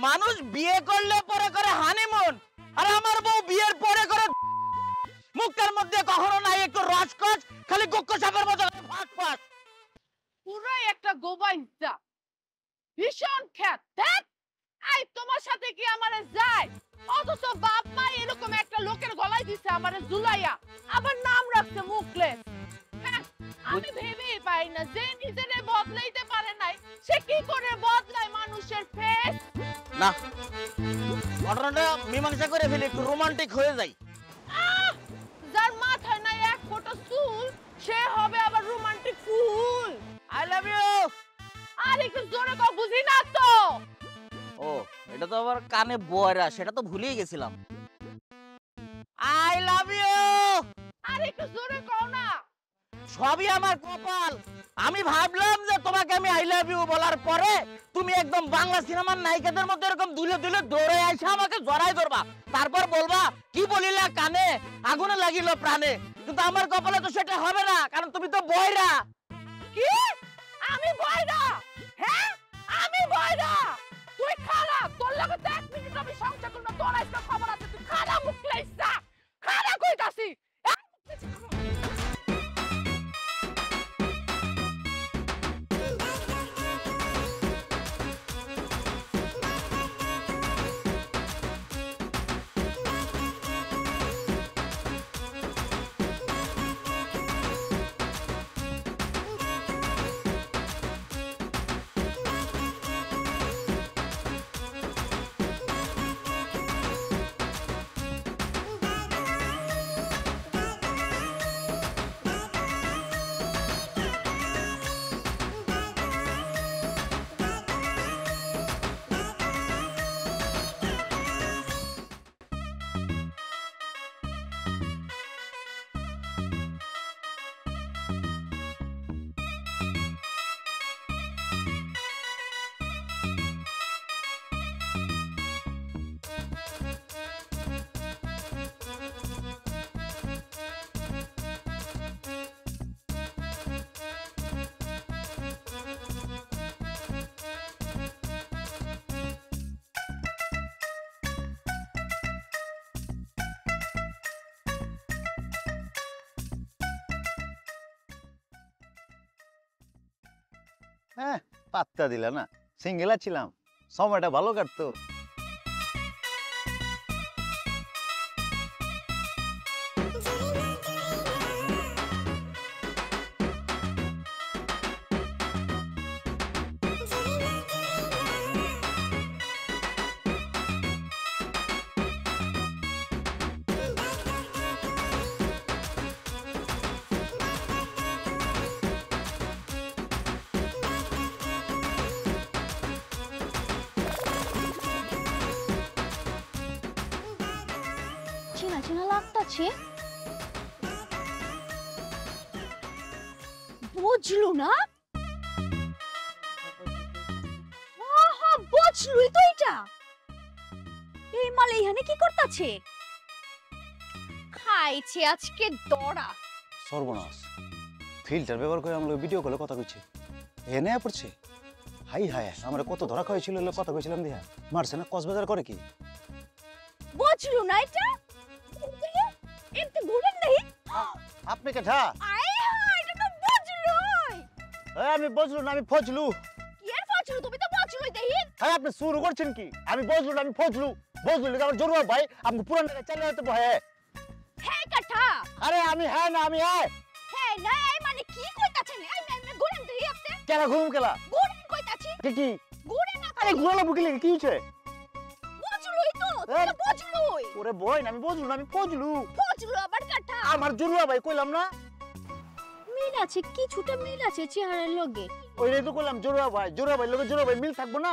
মানুষ বিয়ে করলে পরে করে হানিমুন, আর আমার বউ বিয়ের পরে করে মুখের মধ্যে কখনো নাই একটু রসকস, খালি গোক্কো সাপের মতো ফাঁক ফাঁক। পুরাই একটা গোবাইজা, ভীষণ খ্যাত। দেখ আই তোমার সাথে কি আমারে যায়, অথচ বাপ মা এরকম একটা লোকের গলায় দিছে আমারে জুলাইয়া, আবার নাম রাখছে মুখলেস। আমি ভেবেই পাই না যে নিজেরে বদলাইতে পারে নাই সে কি করে বদলায় মানুষের ফেস। না, ঘটনাটা মীমাংসা করে ফেলি, একটু রোমান্টিক হয়ে যাই। যার মাথায় নাই এক ফোঁটা চুল সে হবে আবার রোমান্টিক ফুল। I love you. আর একটু জোরে কও, বুঝি না তো। ও, এটা তো আবার কানে বয়রা, সেটা তো ভুলেই গেছিলাম। I love you. আর একটু জোরে কও না। সবই আমার কপাল। আমি ভাবলাম যে তোমাকে আমি আই লাভ ইউ বলার পরে তুমি একদম বাংলা সিনেমার নায়িকাদের মতো এরকম দুলে দুলে দৌড়ে এসে আমাকে জড়াই ধরবা, তারপর বলবা কি বলিলা কানে, আগুনে লাগিল প্রাণে। কিন্তু আমার কপালে তো সেটা হবে না, কারণ তুমি তো বয়রা। কি? আমি বয়রা? হ্যাঁ আমি বয়রা? তুই খালা, তোর লগে তো 1 মিনিট আমি সংসার করব না, তোর আজকে খবর আছে। তুই খালা মুখলেইসা, খালা কইতাছি। হ্যাঁ, পাত্তা দিলা না, সিঙ্গেলা ছিলাম, সময়টা ভালো কাটতো। চেনা চেনা লাগতাছে, বুঝলু না? আহা, বুঝলুই তো। এটা এই মালে এখানে কি করতাছে? খাইছে আজকে দড়া। সর্বনাশ, ফিল্টার ব্যবহার করে আমরা ভিডিও কলে কথা কইছে, এনে পড়ছে। হাই হাই, আমরা কত ধরা খাইছিল, কথা কইছিলাম দিয়া মারছে না, কক্সবাজার করে কি? বুঝলু না? এটা এমনি ঘুরেন নাই। আপনি কেঠা? আয় হায়, এটা তো বুঝলুই। আমি বজলু না, আমি ফজলু। কি আর বুঝলু? তুমি তো বুঝলুই দেহিন। হ্যাঁ, আপনি শুরু করছেন কি? আমি বজলু না, আমি ফজলু। বজলু লিখে আমার জরুয়া ভাই, আপনি পুরান টাকা চালিয়ে যেতে ভয়। হ্যাঁ কাঠা। আরে আমি হ্যাঁ না, আমি হ্যাঁ। হ্যাঁ না, এই মানে কি কইতাছেন? এই এমনি ঘুরেন দেহি আপনি। কেলা ঘুম কেলা? ঘুরেন কইতাছি। কি? ঘুরে না। আরে ঘুরালো বুকিলে কি হইছে? বুঝলুই তো, তুই তো বুঝলুই। ওরে বই না, আমি বজলু না, আমি ফজলু। বুঝলু আবার কাঠা। আমার জরুয়া ভাই কইলাম না? মিল আছে, কিছুটা মিল আছে চেহারার লগে। ওইটাই তো কইলাম, জরুয়া ভাই। জরুয়া ভাই লগে জরুয়া ভাই মিল থাকবো না?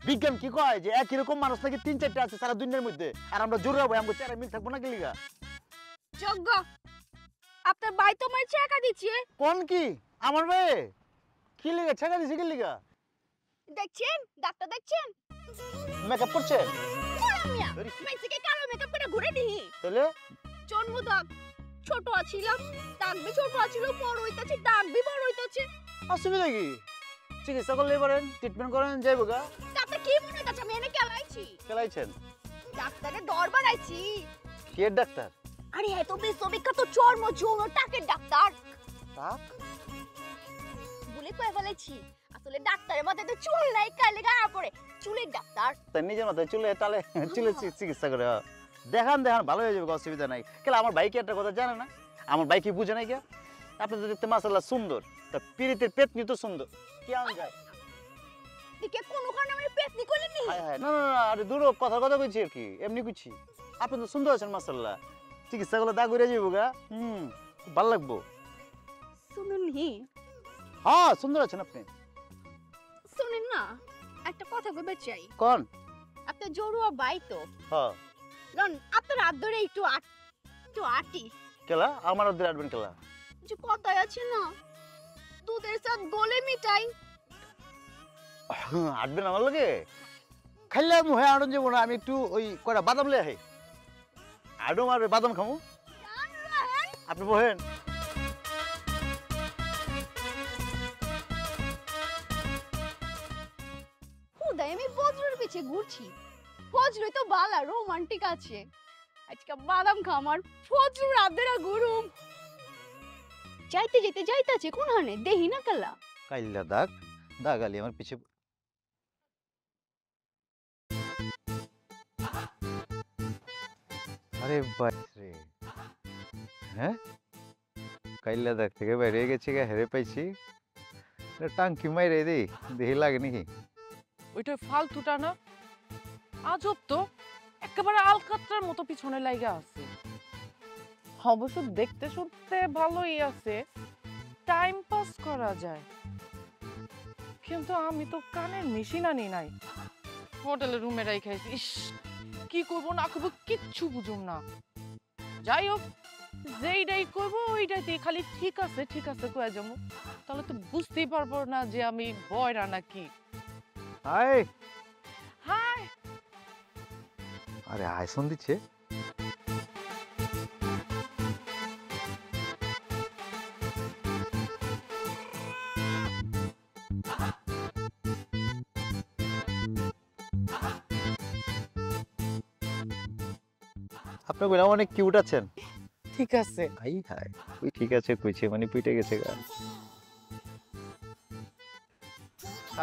বিজ্ঞান কি কয় যে একই রকম মানুষ নাকি 3-4টা আছে সারা দুনিয়ার মধ্যে, আর আমরা জরুয়া ভাই আমাদের চেহারা মিল থাকবো না কি লিগা? যোগ্য, আপনার ভাই তোমার টাকা দিচ্ছে। কোন কি? আমার ভাই কি লিগা টাকা দিছে কি লিগা? দেখছেন? ডাক্তার দেখছেন? মেকআপ করছে? মিয়া, মেক্সিকে কালো মেকআপ করে ঘুরে দিহি। তাহলে জন্ম দাগ ছোট আছিলাম, দাগ বি ছোট আছিল, বড় হইতাছে, দাগ বি বড় হইতাছে। অসুবিধা কি? চিকিৎসা করলে পারেন, ট্রিটমেন্ট করেন, যাইবো গা। আপনি কি মনে কইতাছ আমি এনে কেলাইছি? কেলাইছেন? ডাক্তারের দরবার আইছি। কে ডাক্তার? আরে এত বিশ্ববিখ্যাত চর্ম যৌন টাকের ডাক্তার। টাক? বলে কয়ে ফেলেছি। আসলে ডাক্তারের মাথায় তো চুল নাই, কালে গাড়া পড়ে। চুলের ডাক্তার। তাই নিজের মাথায় চুলে টালে চুলে চিকিৎসা করে। দেখান দেখান ভালো হয়ে যাবে, অসুবিধা নাই। কেলা আমার ভাই কি একটা কথা জানে না? আমার ভাই কি বুঝে নাই কে? আপনি তো দেখতে মাশাআল্লাহ সুন্দর, তা পিরিতের পেতনি তো সুন্দর। কি আন যায়? দিকে কোনো কারণে আমি পেতনি কইলেন নি? হায় হায়, না না না, আরে দূর কথা কথা কইছি আর কি, এমনি কইছি। আপনি তো সুন্দর আছেন মাশাআল্লাহ, চিকিৎসা করলে দাগ উড়ে যাবো গা। খুব ভালো লাগবো। শুনুন হি, হ্যাঁ সুন্দর আছেন আপনি। শুনেন না, একটা কথা কইবে চাই। কোন? আপনার জড়ুয়া বাই তো, হ্যাঁ কারণ আপনার হাত ধরে একটু আটি। কেলা আমার ওদের আডবেন কেলা? যে কথায় আছে না, দুধের সাথে গোলে মিঠাই। আডবেন আমার লগে? খাইলে মুহে আড়ন যাবো না, আমি একটু ওই কয়টা বাদাম লে আহে। আডম আর বাদাম খামু। আপনি বহেন। খুদাই আমি বজ্রের পিছে ঘুরছি। ফজলুই তো বালা রোমান্টিক আছে। আজকে বাদাম খামার ফজলু রাতেরা ঘুরুম। যাইতে যাইতাছে কোন হানে দেহি না কালা। কাইল্লা দাগ দাগ আলি আমার পিছে। আরে বাপরে, হ্যাঁ কাইল্লা দাগ থেকে বাইরে গেছি গা, হেরে পাইছি। টাঙ্কি মাইরে দেই, দেহি লাগে নাকি? ওইটা ফালতুটা না, আজব তো, একেবারে আলকাতরার মতো পিছনে লাগা আছে। অবশ্য দেখতে শুনতে ভালোই আছে, টাইম পাস করা যায়, কিন্তু আমি তো কানের মেশিন আনি নাই, হোটেলের রুমে রাখাইছি। ইস, কি করবো না করবো কিচ্ছু বুঝুম না। যাই হোক, যেইটাই করবো ওইটাই খালি ঠিক আছে কয়ে যাবো, তাহলে তো বুঝতেই পারবো না যে আমি বয়রা নাকি। হাই হাই, আরে আইসন দিচ্ছে। আপনি বলে অনেক কিউট আছেন। ঠিক আছে। হাই হাই, তুই ঠিক আছে কইছে মানে পিটে গেছে গা।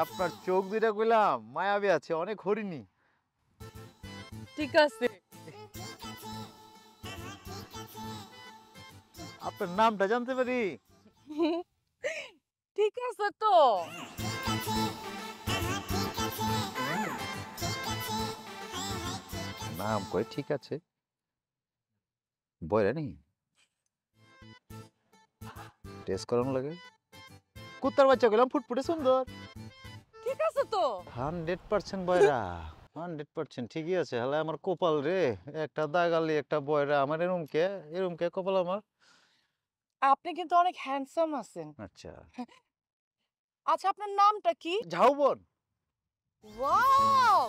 আপনার চোখ দুইটা কইলাম মায়াবী আছে, অনেক হরিণী। ঠিক আছে। আপনার নামটা জানতে পারি? ঠিক আছে তো। নাম কই ঠিক আছে, বয়রা নি টেস্ট করানো লাগে। কুত্তার বাচ্চা গেলাম ফুটফুটে সুন্দর। ঠিক আছে তো। 100% বয়রা, 100% ঠিকই আছে। হলে আমার কপাল রে, একটা দাগালি একটা বয়রা। আমার এরমকে কপাল আমার। আপনি কিন্তু অনেক হ্যান্ডসাম আছেন। আচ্ছা আচ্ছা, আপনার নামটা কি? ঝাউবন। ওয়াও,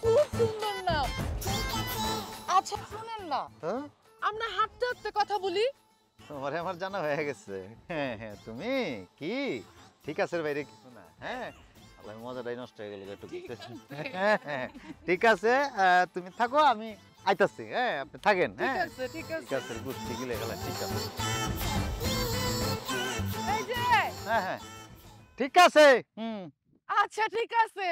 খুব সুন্দর নাম। আচ্ছা শুনেন না, হ্যাঁ আমরা হাঁটতে হাঁটতে কথা বলি। তোমার আমার জানা হয়ে গেছে। হ্যাঁ হ্যাঁ, তুমি কি ঠিক আছে বাইরে কিছু না। হ্যাঁ আমার মজাটাই নষ্ট হয়ে গেল একটু। হ্যাঁ হ্যাঁ ঠিক আছে, তুমি থাকো, আমি আইতাছি। হ্যাঁ আপনি থাকেন। ঠিক হ্যাঁ আছে, ঠিক ঠিক আছে। আছে, বুঝতে গেলে গেলে ঠিক আছে। এই যে, হ্যাঁ হ্যাঁ ঠিক আছে। আচ্ছা ঠিক আছে।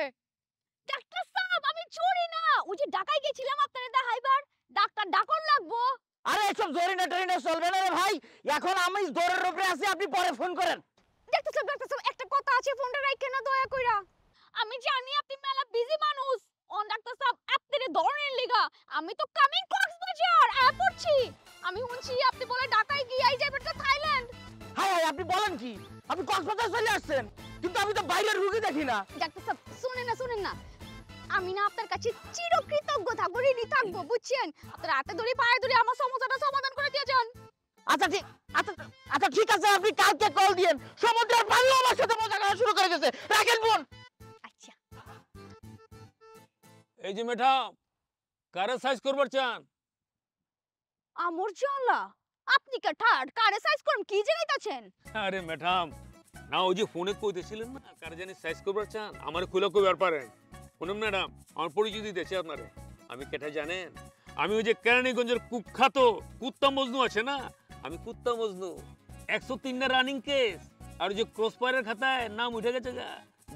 ডাক্তার সাহেব আমি চুরি না, ওই যে ঢাকায় গেছিলাম আপনারে দেখাইবার, ডাক্তার ডাকন লাগবো। আরে এসব জরিনা টরিনা চলবে না রে ভাই, এখন আমি দৌড়ের উপরে আছি, আপনি পরে ফোন করেন। ডাক্তার সাহেব একটা কথা আছে, ফোনটা রাখেন না দয়া কইরা। আমি জানি আপনি মেলা বিজি মানুষ। অন ডাক্তার সাহেব আপনারে ধরনের লিগা আমি তো কামিং কক্সবাজার পড়ছি। আমি শুনছি আপনি বলে ঢাকায় গিয়ে যাবেন তো থাইল্যান্ড। হাই হাই, আপনি বলেন কি? আপনি কক্সবাজার চলে আসছেন, কিন্তু আমি তো বাইরের রুগী দেখি না। ডাক্তার সাহেব শুনেন না, আমি না আপনার কাছে চিরকৃতজ্ঞ থাকবো, ঋণী থাকবো, বুঝছেন? আপনার হাতে ধরে পায়ে ধরে আমার সমস্যাটা সমাধান করে দিয়ে যান। আচ্ছা ঠিক আচ্ছা ঠিক আছে, আপনি কালকে কল দিয়েন। সমুদ্রের পানি আমার সাথে মজা করা শুরু করে দিয়েছে, রাখেন ফোন। আচ্ছা এই যে ম্যাডাম, কারে সাইজ করবার চান? আমর জানলা আপনি কারে সাইজ করুন কি জানাইতাছেন? আরে ম্যাডাম, না ওই যে ফোনে কইতেছিলেন না কারে জানি সাইজ করবার চান, আমারে খুলে কইবার পারেন। পুনম ম্যাডাম আমার পরিচয় দিতেছি আপনারে। আমি কেটা জানেন? আমি ওই যে কেরানীগঞ্জের কুখ্যাত কুত্তা মজনু আছে না, আমি কুত্তা মজনু। 103টা রানিং কেস, আর ওই যে ক্রসফায়ারের খাতায় নাম উঠে গেছে গা,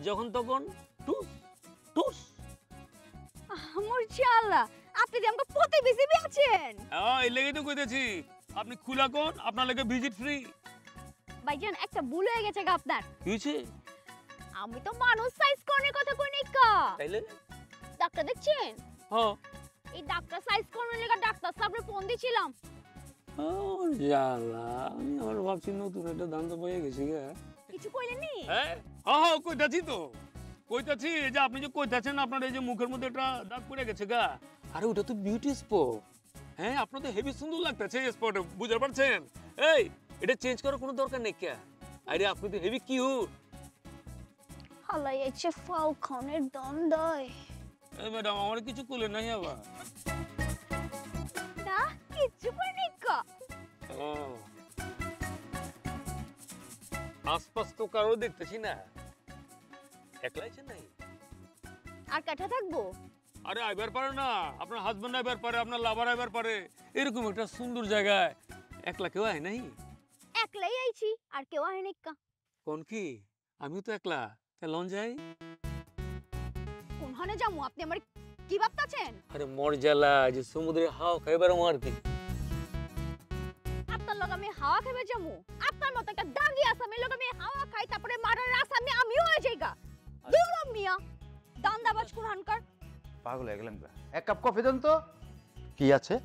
যখন তখন টুস টুস। আমার আল্লাহ, আপনি যে আমাকে প্রতিবেশী আছেন। এই লেগে তো কইতেছি, আপনি খুলা কোন, আপনার লাগে ভিজিট ফ্রি। ভাইজান একটা ভুল হয়ে গেছে গা আপনার। কি হয়েছে? আমি তো মানুষ সাইজ করার কথা কই নাই কা। তাইলে ডাক্তার দেখছেন? হ্যাঁ। এই ডাক্তার সাইজ করার লাগা ডাক্তার সাহেবরে ফোন দিছিলাম। জালা, আমি আমার ভাবছি নতুন একটা দান্ত পেয়ে গেছি গা। কিছু কইলেন নি? হ্যাঁ হ্যাঁ কইতাছি তো, কইতাছি যে আপনি যে কইতাছেন আপনার এই যে মুখের মধ্যে একটা দাগ পড়ে গেছে গা, আরে ওটা তো বিউটি স্পট। হ্যাঁ আপনার তো হেভি সুন্দর লাগতেছে এই স্পটে, বুঝতে পারছেন? এই এটা চেঞ্জ করার কোনো দরকার নেই কে? আরে আপনি তো হেভি কিউট। হালাই এসে ফালকনের দন্ডয়। এই ম্যাডাম আমার কিছু কইলেন নাই আবার? না কিছু কই নাই কা। ও আশপাশ তো কারো দেখতেছি না, একলাইছেন নাই? আর কাটা থাকবো? আরে আইবার পারে না, আপনার হাজবেন্ড আইবার পারে, আপনার লাভার আইবার পারে, এরকম একটা সুন্দর জায়গায় একলা কেউ আয় নাই? একলাই আইছি, আর কেউ আয় নাই কা। কোন কি? আমিও তো একলা, তা লন যাই। কোনখানে যামু আপনি আমার কি ভাবতাছেন? আরে মর জ্বালা যে সমুদ্রের হাওয়া খাইবার আমার কি। আপনার লগে আমি হাওয়া খাইবে যামু? আপনার মতো একটা দাগি আসামি লগে আমি হাওয়া খাই, তারপরে মারার আসামি আমিও হয়ে যাইগা। দূর মিয়া, দান্দাবাজ কুরআনকার। পাগল হয়ে গেলেন গা। এক কাপ কফি দেন তো। কি আছে?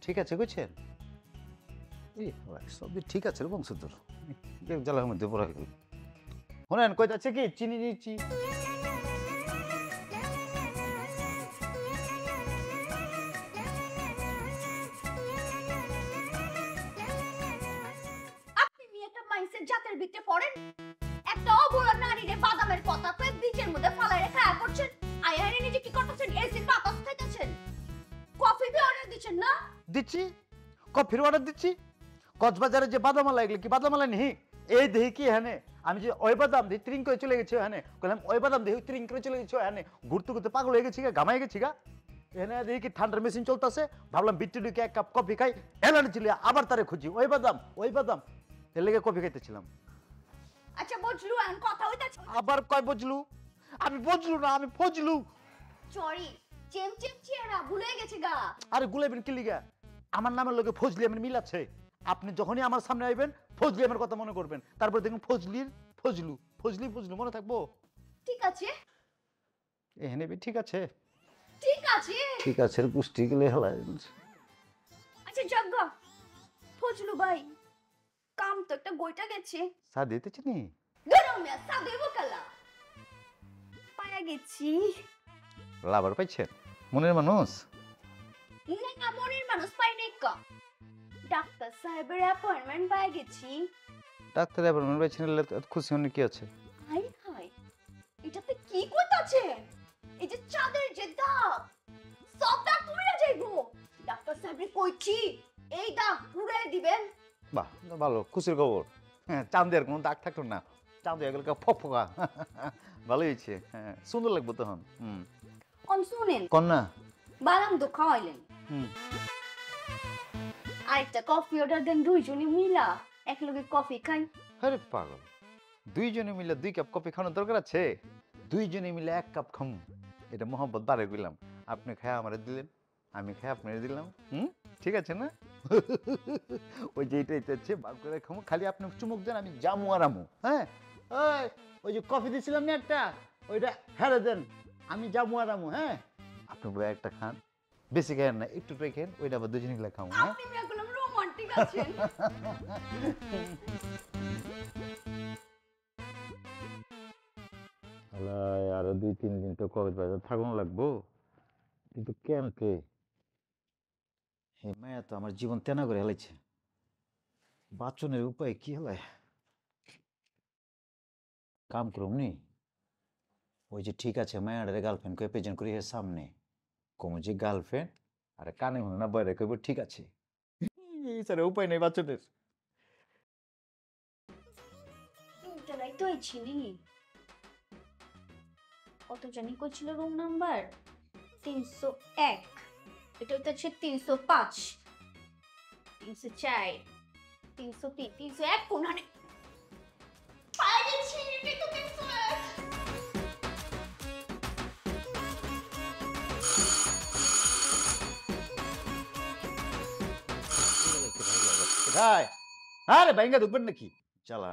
ঠিক আছে কইছেন? এই সব ঠিক আছে রে বংশধর। জ্বালার মধ্যে পড়া গেল। শুনেন কইতাছে কি চিনি দিচ্ছি। আপনি মিয়া একটা মাইন্ডসেট জাতের ভিতরে পড়েন। একটা অবলা নারীরে বাদামের কথা কয়ে বিচের মধ্যে ফালাই রেখে আয়া করছেন। আয়ারে নিজে কি করতেছেন? এসির বাতাস খাইতেছেন। কফি দিয়ে অর্ডার দিচ্ছেন না? দিচ্ছি, কফির অর্ডার দিচ্ছি। কক্সবাজারে যে বাদামালা এগুলো কি বাদামালা নেই? এই দেহি কি এখানে আমি যে ওই বাদাম দিয়ে ট্রিং করে চলে গেছি এখানে, বললাম ওই বাদাম দিয়ে ট্রিং করে চলে গেছি এখানে, ঘুরতে ঘুরতে পাগল হয়ে গেছি গা, ঘামাই গেছি গা। এখানে দেখি কি ঠান্ডার মেশিন চলতেছে, ভাবলাম বিট্টু ঢুকে এক কাপ কফি খাই, এলান ছিল আবার তারে খুঁজি ওই বাদাম এর লেগে কফি খাইতেছিলাম। আচ্ছা বুঝলু, এখন কথা হইতাছে। আবার কয় বুঝলু? আমি বুঝলু না, আমি ফজলু। সরি, চেম চেহারা ভুলে গেছে গা। আরে গুলাইবেন কি লিগা? আমার নামের লগে ফজলি আমার মিল আছে। আপনি যখনই আমার সামনে আইবেন ফজলি আমার কথা মনে করবেন, তারপর দেখুন ফজলি মনে থাকবো। ঠিক আছে এখানে ঠিক আছে, ঠিক আছে ঠিক আছে পুষ্টি গেলে হেলায়। আচ্ছা যজ্ঞ ফজলু ভাই, কাম তো একটা গইটা গেছে। চা দিতেছি নি? গরম মিয়া সা দেব কালা পায়া গেছি। লাভার পাইছেন? মনের মানুষ না মনের মানুষ পাই নাই কা। ডাক্তার সাহেবের অ্যাপয়েন্টমেন্ট পাই গেছি। ডাক্তার অ্যাপয়েন্টমেন্ট পাইছেন, খুশি হলে কি আছে? হাই হাই, এটাতে কি কইতাছে? এই যে চাঁদের যে দাগ, সব দাগ পুড়ে যাইবো। ডাক্তার সাহেবের কইছি এই দাগ পুড়ে দিবেন। বাহ ভালো, খুশির খবর। হ্যাঁ, চাঁদের কোনো দাগ থাকলো না, চাঁদ হয়ে গেল ফকফকা। ভালো হয়েছে, হ্যাঁ সুন্দর লাগবে তখন। অন শুনেন, কন্যা বাদাম তো খাওয়াইলেন, আরেকটা কফি অর্ডার দেন, দুইজনে মিলা একলগে কফি খাই। আরে পাগল, দুইজনে মিলে 2 কাপ কফি খাওয়ানোর দরকার আছে? দুইজনে মিলে 1 কাপ খাম, এটা মোহাম্মত বাড়ে গেলাম। আপনি খায় আমারে দিলেন, আমি খায় আপনারে দিলাম। ঠিক আছে না? ওই যে এটাই হচ্ছে বাপ করে খামু, খালি আপনি চুমুক দেন, আমি জামু আর আমু। হ্যাঁ ওই যে কফি দিছিলাম না একটা, ওইটা হেরে দেন, আমি জামু আর আমু। হ্যাঁ আপনি বলে একটা খান, বেশি খান না, একটু খান, ওইটা আবার দুজনে মিলে খামু। হ্যাঁ আপনি মেয়েগুলো রোমান্টিক আছেন। আরো 2-3 দিন তো কক্সবাজার থাকুন লাগবো, কিন্তু কেন কে এই মায়া তো আমার জীবন তেনা করে হেলাইছে। বাঁচনের উপায় কি হেলায়? কাম করুম নি, ওই যে ঠিক আছে মায়াডারে গার্লফ্রেন্ড কে প্রেজেন্ট করি এর সামনে, কমু যে গার্লফ্রেন্ড, আর কানে হলো না বাইরে কইব ঠিক আছে। এই স্যার উপায় নেই বাঁচনের। তো এই ছিলি কত জানি কইছিল রুম নাম্বার 301, এটা হচ্ছে 305, 304, 303, 301 কোনখানে পাই গেছি, এটা তো 301। কোথায়? আরে বাইঙ্গা ঢুকবেন নাকি? চালা।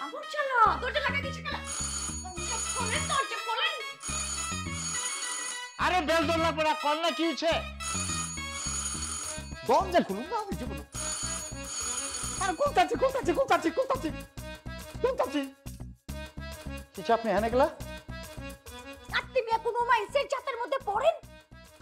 আবার চলো, দরজা লাগাই দিছি কেন? দরজা খোলেন, দরজা খোলেন। আরে বেল দোল্লা পড়া কল না কি হচ্ছে? দরজা খুলুন না, আমি বলুন। আরে কোথাচ্ছে? কিছু আপনি হ্যাঁ গেলা? আপনি মিয়া কোনো মাইন্ডসেট জাতের মধ্যে পড়েন?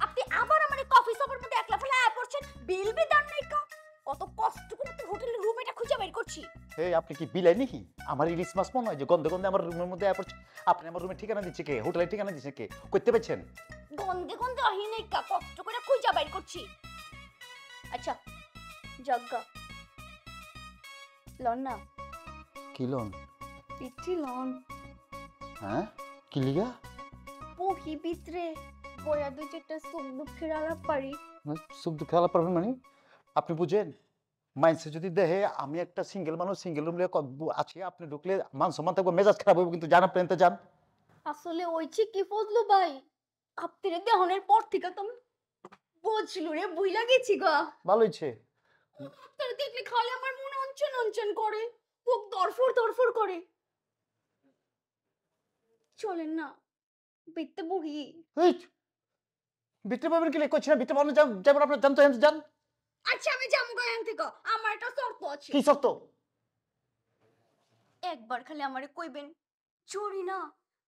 আপনি আবার আমার কফি শপের মধ্যে একলা ফেলা পড়ছেন, বিল বি দেন নাই কা? কত কষ্ট করে তো হোটেলের রুম এটা খুঁজে বের করছি। এই আপনি কি বিলাই নাকি? আমার ইলিশ মাছ মনে হয় যে গন্ধে গন্ধে আমার রুমের মধ্যে পড়ছে। আপনি আমার রুমের ঠিকানা দিচ্ছে কে? হোটেলের ঠিকানা দিচ্ছে কে? করতে পারছেন? গন্ধে গন্ধে আহি নাই কা, কষ্ট করে খুঁজে বের করছি। আচ্ছা জগ্গা লন না, কি লোন? পিঠি লন হ্যাঁ কি লিগা? বহি ভিতরে বয়া দুই চারটা সুখ দুঃখের আলাপ পারি। সুখ দুঃখ আলাপ পারবেন মানে? আপনি বুঝেন মাইন্ডসে যদি দেখে আমি একটা সিঙ্গেল মানুষ, সিঙ্গেল রুম আছি, আপনি ঢুকলে মান সম্মান থাকবে, মেজাজ খারাপ হবে, কিন্তু জান আপনি এনতে যান। আসলে ওইছি কি ফজলু ভাই, আপনারে দেহনের পর থেকে তো আমি বুঝলু রে বুইলা গেছি গা। ভালো হয়েছে। আপনারা দেখলে খালি আমার মন অঞ্চন অঞ্চন করে, বুক দরফর করে। চলেন না বিতে বহি। এই ভিতরে পাবেন কি করছি না? ভিতরে পাবেন যেমন আপনার জানতো যান। আচ্ছা আমি যাবো গা এখান থেকে, আমার একটা শর্ত আছে। কি শর্ত? একবার খালি আমারে কইবেন চুরি না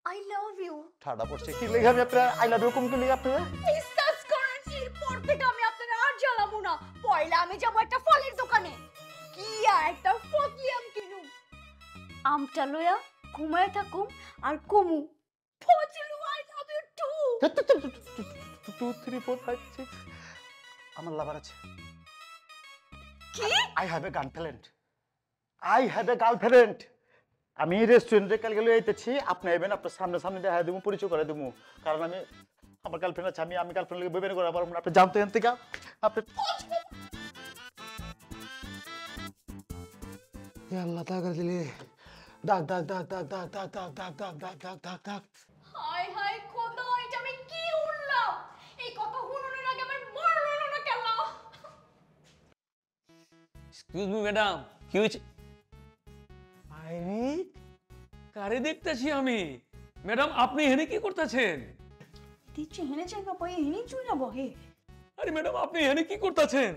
আই লাভ ইউ। ঠাডা পড়ছে কি লেগে? আমি আপনার আই লাভ ইউ কম কি লেগে আপনারা? বিশ্বাস করেন এরপর থেকে আমি আপনার আর জ্বালাবো না। পয়লা আমি যাবো একটা ফলের দোকানে, কি আর একটা ফজলি আম কিনুম, আমটা লইয়া ঘুমায় থাকুম আর কমু Fazlu I love you too. 2 3 4 5 6 আমার লাভার আছে। কি? I have a girlfriend. আমি রেস্টুরেন্টে কাল গেলে এইতেছি, আপনি আইবেন, আপনার সামনে দেখা দেবো, পরিচয় করে দেবো। কারণ আমি আমার গার্লফ্রেন্ড আছে, আমি গার্লফ্রেন্ড লিগে বেবেন করা পারবো না। আপনি জানতে জানতে গা আপনি আল্লাহ তাকার দিলে ডাক। হাই হাই খোদা, এটা আমি কি উড়লাম? এই কথা শুনুনের আগে আমার মরলো না কেন? এক্সকিউজ মি ম্যাডাম, কি হয়েছে? আরে কারে দেখতেছি আমি? ম্যাডাম আপনি এখানে কি করতেছেন? দিচ্ছে হেনে জায়গা পাই হেনে চুলা বহে। আরে ম্যাডাম আপনি এখানে কি করতেছেন?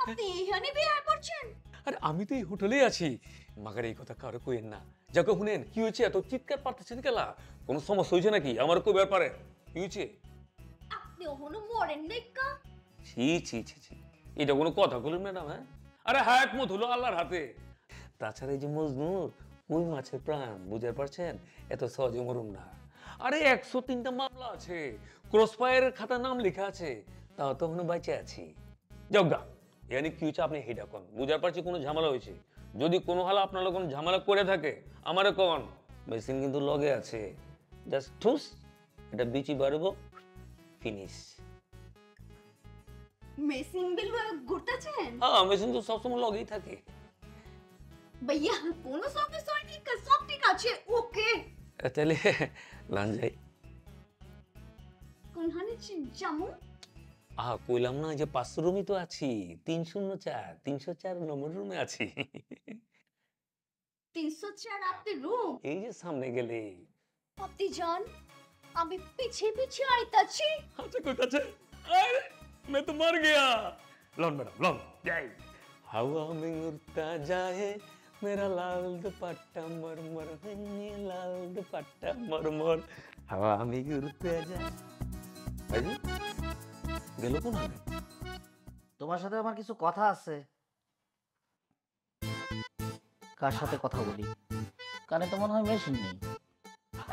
আপনি এখানে বিয়ে করছেন? আরে আমি তো এই হোটেলেই আছি, মাগার এই কথা কারো কইেন না। যাকে শুনেন কি হয়েছে? এত চিৎকার পারতেছেন কেলা? কোনো সমস্যা হয়েছে নাকি? আমার কই ব্যাপারে কি হয়েছে? আপনি ওহনো মরেন নাইকা? ছি, এটা কোনো কথা বলুন ম্যাডাম? হ্যাঁ, আরে হায়াত মত হলো আল্লাহর হাতে। তাছাড়া এই যে মজনু, ওই মাছের প্রাণ, বুঝতে পারছেন? এত সহজে মরুম না। আরে 103টা মামলা আছে, ক্রসফায়ারের খাতা নাম লেখা আছে, তাও তো এখনো বেঁচে আছি। জগা এখানে কি হয়েছে আপনি হেডা কোন? বুঝতে পারছি কোনো ঝামেলা হয়েছে। যদি কোনো হাল আপনার কোনো ঝামেলা করে থাকে আমারে কোন, মেশিন কিন্তু লগে আছে, জাস্ট ঠুস এটা বিচি বাড়বো, ফিনিশ। মেসিং বিল ঘুরতেছেন? হ্যাঁ, মেশিন তো সবসময় লগেই থাকে। ভাইয়া কোনো সবকে সব ঠিক আছে, ওকে। তাহলে লান যাই। কোনখানে যামু? কইলাম না যে 500 রুমই তো আছি, 304 নম্বর রুমে আছি। 304 আপনি রুম? এই যে সামনে গেলে। আপনি যান, আমি পিছে আইতাছি। আচ্ছা কোথাছে? আরে मैं तो मर गया। लौन मैडम लौन जाए। हवा में उड़ता जाए मेरा लाल दुपट्टा मरमर है, लाल दुपट्टा मरमर हवा में उड़ता जाए। আরে গেল কোন আগে? তোমার সাথে আমার কিছু কথা আছে। কার সাথে কথা বলি? কানে তো মনে হয় মেশিন নেই।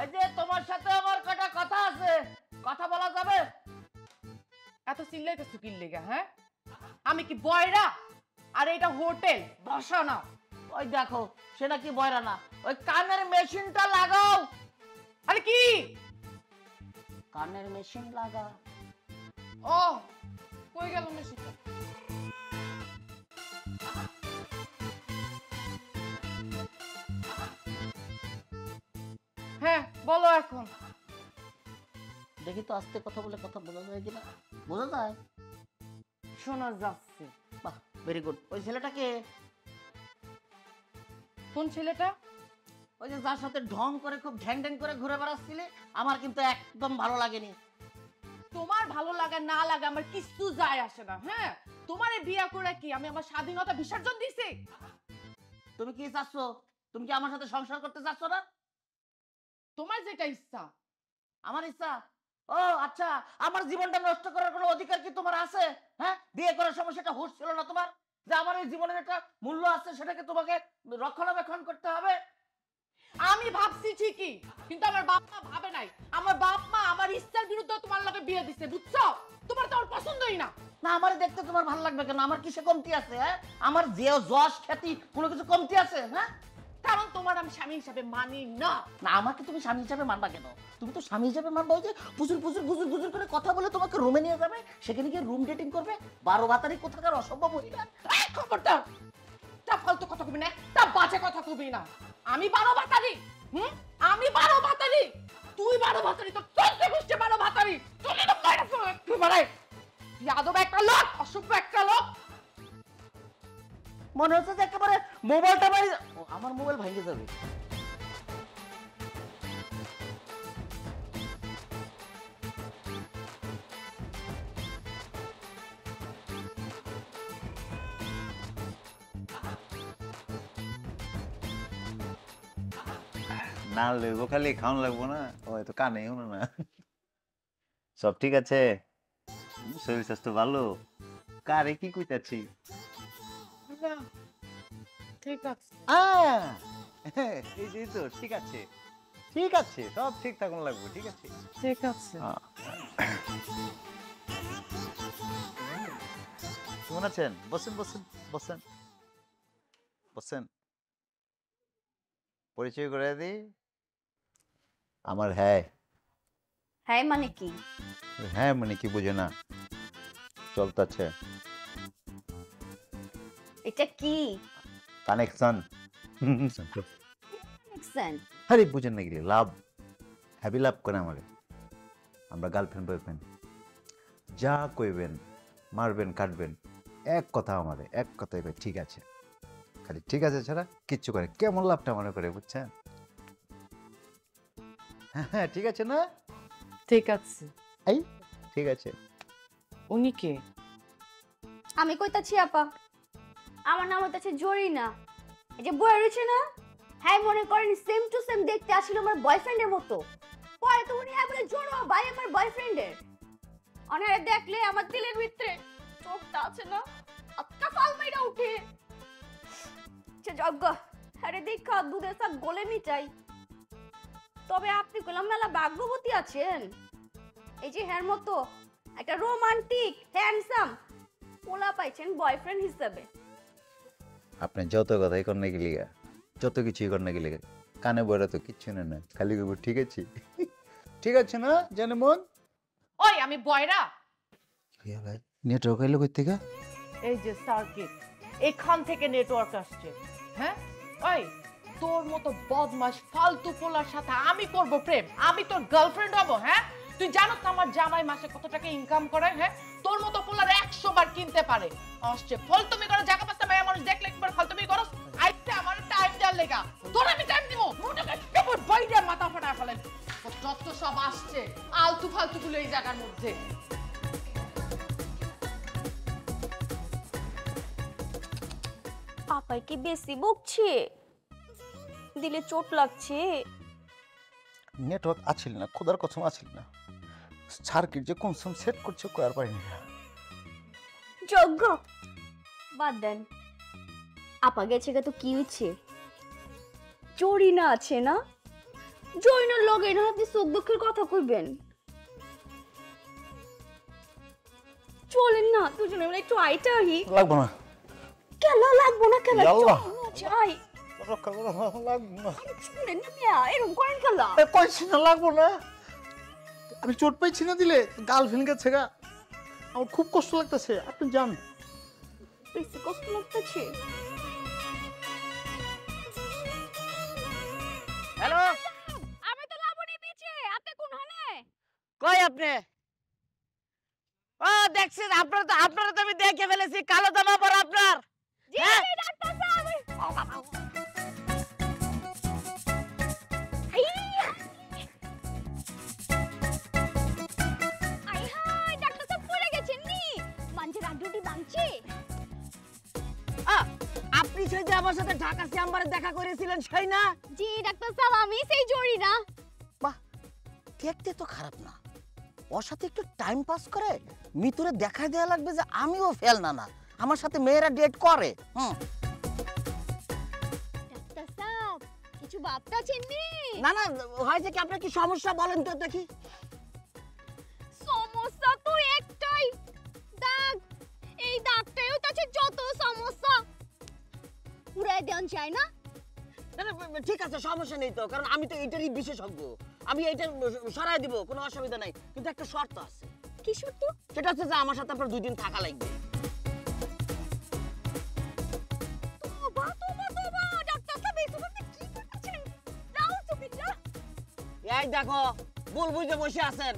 এই যে তোমার সাথে আমার কটা কথা আছে, কথা বলা যাবে? এত চিল্লাইতেছো কি লেগা? হ্যাঁ, আমি কি বয়রা? আর এটা হোটেল বসা না। ওই দেখো সে নাকি বয়রা না, ওই কানের মেশিনটা লাগাও। আরে কি? কানের মেশিন লাগা। ও কই গেল মেশিনটা? হ্যাঁ বলো এখন। দেখি তো আস্তে কথা বলে কথা বোঝা যায় কিনা। বোঝা যায়? শোনা যাচ্ছে। বাহ, ভেরি গুড। ওই ছেলেটাকে, কোন ছেলেটা? ওই যে যার সাথে ঢং করে খুব ঢ্যাং ঢ্যাং করে ঘুরে বেড়াচ্ছিলে, আমার কিন্তু একদম ভালো লাগেনি। তোমার ভালো লাগা না লাগা আমার কিছু যায় আসে না। হ্যাঁ, তোমারে বিয়া করে কি আমি আমার স্বাধীনতা বিসর্জন দিছি? তুমি কি চাচ্ছ? তুমি কি আমার সাথে সংসার করতে চাচ্ছ না? তোমার যেটা ইচ্ছা। আমার ইচ্ছা? ও আচ্ছা, আমার জীবনটা নষ্ট করার কোনো অধিকার কি তোমার আছে? হ্যাঁ, বিয়ে করার সময় সেটা হুঁশ ছিল না তোমার যে আমার এই জীবনের একটা মূল্য আছে, সেটাকে তোমাকে রক্ষণাবেক্ষণ করতে হবে? আমি ভাবছি ঠিকই, কিন্তু আমার বাপ মা ভাবে নাই। আমার বাপ মা আমার ইচ্ছার বিরুদ্ধে তোমার লগে বিয়ে দিছে, বুঝছো? তোমার তো আমার পছন্দই না। না, আমার দেখতে তোমার ভালো লাগবে কেন? আমার কিসে কমতি আছে? হ্যাঁ, আমার যে যশ খ্যাতি কোনো কিছু কমতি আছে? হ্যাঁ, কারণ তোমার আমি স্বামী হিসাবে মানি না। না, আমাকে তুমি স্বামী হিসাবে মানবা কেন? তুমি তো স্বামী হিসাবে মানবা ওই যে পুজুর পুজুর গুজুর গুজুর করে কথা বলে তোমাকে রুমে নিয়ে যাবে, সেখানে গিয়ে রুম ডেটিং করবে। 12 ভাতারি কোথাকার অসম্ভব মহিলা। এই খবরদার, তা ফালতু কথা কবি না, তা বাজে কথা কবি না। আমি 12 ভাতারি। আমি 12 ভাতারি, তুই 12 ভাতারি, তো 14 গোষ্ঠী 12 ভাতারি। তুই তো কইরাছ একেবারে ইয়াদব একটা লোক, অসভ্য একটা লোক। মনে হচ্ছে যে একেবারে মোবাইলটা আমার মোবাইল ভেঙে যাবে। না লইব খালি খাওয়ান লাগবো না, ও তো কানে শুনো না। সব ঠিক আছে? শরীর স্বাস্থ্য ভালো? কারে কি কইতাছি? না, ঠিক আছে। এই যে তো ঠিক আছে, ঠিক আছে, সব ঠিক থাকুন লাগবে, ঠিক আছে? ঠিক আছে। কেমন আছেন? বসেন বসেন বসেন বসেন। পরিচয় করে দিই, আমার হ্যাঁ। হ্যাঁ মানে কি? হ্যাঁ মানে কি বুঝে না? চলতেছে এটা কি? কানেকশন। কানেকশন? আরে বুঝেন নাকি? লাভ, হ্যাপি লাভ করে আমারে। আমরা গার্লফ্রেন্ড বয়ফ্রেন্ড। যা কইবেন, মারবেন কাটবেন, এক কথা আমারে, এক কথাই কই ঠিক আছে। খালি ঠিক আছে ছাড়া কিচ্ছু করে। কেমন লাভটা মনে করে, বুঝছেন? হ্যাঁ ঠিক আছে না? ঠিক আছে। এই ঠিক আছে। উনি কে? আমি কইতাছি আপা, আমার নাম হইতাছে জরিনা। এই যে বই রয়েছে না, হ্যাঁ মনে করেন সেম টু সেম দেখতে আসছিল আমার বয়ফ্রেন্ডের মতো। পরে তো উনি হ্যাঁ বলে জোড়ো ভাই আমার বয়ফ্রেন্ডের। অনারে দেখলে আমার দিলের ভিতরে চোখটা আছে না, আত্মা ফাল মাইরা উঠে। সে যজ্ঞ আরে দেখা দুধের সাথে গলে নি চাই। তবে আপনি কইলাম মেলা ভাগ্যবতী আছেন, এই যে হ্যার মতো একটা রোমান্টিক হ্যান্ডসাম পোলা পাইছেন বয়ফ্রেন্ড হিসেবে। আপনি যত কথাই করনে গেলি, যত কিছুই করনে গেলি, কানে বড় তো কিচ্ছু না, খালি কইব ঠিক আছে। ঠিক আছে না জানে মন? ওই আমি বয়রা। নেটওয়ার্ক আইলো কই থেকে? এই যে সার্কিট, এখান থেকে নেটওয়ার্ক আসছে। হ্যাঁ, ওই তোর মতো বদমাশ ফালতু পোলার সাথে আমি করব প্রেম? আমি তোর গার্লফ্রেন্ড হব? হ্যাঁ, তুই জানো না আমার জামাই মাসে কত টাকা ইনকাম করে? হ্যাঁ, তোর মতো পোলার 100 বার কিনতে পারে। আসছে ফালতুমি করে, জায়গা পাস্তা মেয়ে মানুষ দেখলে একবার ফালতুমি করস। আইতে আমার টাইম দেওয়ার লেগা তোর আমি টাইম দিব। মোটাকে কেবল বাইরে মাথা ফাটা ফেলেন। যত সব আসছে আলতু ফালতু গুলো এই জায়গার মধ্যে। পাপাই কি বেশি বকছে? দিলে চোট লাগছে? নেটওয়ার্ক আছিল না, খোদার কসম আছিল না। সার্কিট যে কোন সম সেট করছে কয়ার পারিনি। যজ্ঞ বাদ দেন, আপা গেছে তো কি হচ্ছে? জরিনা আছে না, জরিনার লগে না আপনি সুখ দুঃখের কথা কইবেন। চলেন না দুজনে মিলে একটু আইটা আহি। লাগবো না। কেন লাগবো না? কেন? ইয়াল্লাহ। চলো। চাই রক্ষা করা লাগবে না। শুনেন না মিয়া এরকম করেন কেলা কইছি না লাগবো না, আমি চোট পাইছি না দিলে, গাল ভেঙে গেছে গা, আমার খুব কষ্ট লাগতেছে, আপনি যান। বেশি কষ্ট লাগতেছে। হ্যালো, আমি তো লাবণী পিছে, আপনি কোন হনে? কই আপনি? ও দেখছি আপনারা তো আমি দেখে ফেলেছি, কালো জামা পরা আপনার। জি হ্যাঁ? জি ডাক্তার সাহেব। আই হাই ডাক্তার সাহেব পড়ে গেছেন নি? মানছে রাডিওটি বাংছে। আপনি সেই যে আমার সাথে ঢাকা চেম্বারে দেখা করেছিলেন সেই না? জি ডাক্তার সাহেব আমি সেই জড়ি না। বাহ, দেখতে তো খারাপ না, ওর সাথে একটু টাইম পাস করে মিতুরে দেখাই দেওয়া লাগবে যে আমিও ফেল না না, আমার সাথে মেয়েরা ডেট করে। ডাক্তার সাহেব কিছু ভাবতাছেন নি? না না, হয়েছে কি, আপনার কি সমস্যা বলেন তো দেখি। সমস্যা তো একটাই, দাগ। এই দাগটাই হচ্ছে যত সমস্যা। পুরাই দেন চাই না? না না, ঠিক আছে, সমস্যা নেই তো, কারণ আমি তো এটারই বিশেষজ্ঞ, আমি এইটা সরাই দিব, কোনো অসুবিধা নাই, কিন্তু একটা শর্ত আছে। কি শর্ত? সেটা হচ্ছে যে আমার সাথে আপনার 2 দিন থাকা লাগবে। তোবা তোবা তোবা ডাক্তার সাহেব এসব আপনি কি করতেছেন? নাউজুবিল্লাহ। এই দেখো, ভুল বুঝে বসে আছেন,